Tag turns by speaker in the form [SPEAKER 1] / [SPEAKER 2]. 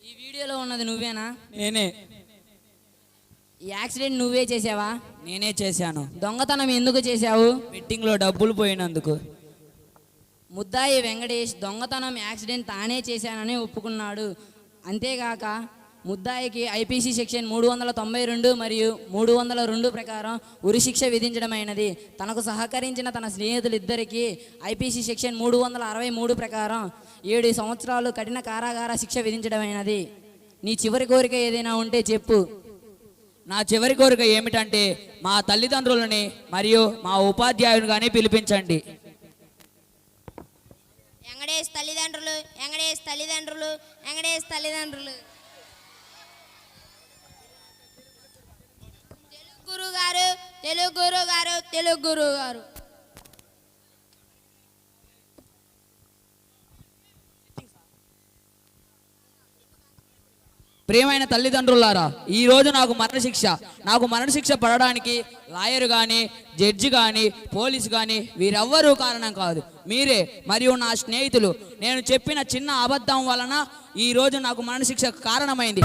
[SPEAKER 1] ఈ వీడియోలో ఉన్నది నువ్వేనా?
[SPEAKER 2] నేనే.
[SPEAKER 1] ఈ యాక్సిడెంట్ నువ్వే చేసావా?
[SPEAKER 2] నేనే చేశాను.
[SPEAKER 1] దొంగతనం ఎందుకు చేశావు?
[SPEAKER 2] బెట్టింగ్లో డబ్బులు పోయినందుకు.
[SPEAKER 1] ముద్దాయి వెంకటేష్ దొంగతనం యాక్సిడెంట్ తానే చేశానని ఒప్పుకున్నాడు. అంతేగాక ముద్దాయికి ఐపీసీ సెక్షన్ 392 మరియు 302 ప్రకారం ఉరిశిక్ష విధించడమైనది. తనకు సహకరించిన తన స్నేహితులిద్దరికీ ఐపీసీ సెక్షన్ 363 ప్రకారం 7 సంవత్సరాలు కఠిన కారాగార శిక్ష విధించడమైనది. నీ చివరి కోరిక ఏదైనా ఉంటే చెప్పు.
[SPEAKER 2] నా చివరి కోరిక ఏమిటంటే మా తల్లిదండ్రులని మరియు మా ఉపాధ్యాయుని కానీ పిలిపించండి.
[SPEAKER 3] వెంకటేష్ తల్లిదండ్రులు, వెంకటేష్ తల్లిదండ్రులు, వెంకటేష్ తల్లిదండ్రులు. తెలుగు గురుగారు, తెలుగు గురుగారు, తెలుగు గురుగారు.
[SPEAKER 2] ప్రియమైన తల్లిదండ్రులారా, ఈరోజు నాకు మరణశిక్ష పడడానికి లాయర్ కానీ, జడ్జి కానీ, పోలీసు కానీ వీరెవ్వరూ కారణం కాదు. మీరే మరియు నా స్నేహితులు. నేను చెప్పిన చిన్న అబద్ధం వలన ఈరోజు నాకు మరణశిక్ష కారణమైంది.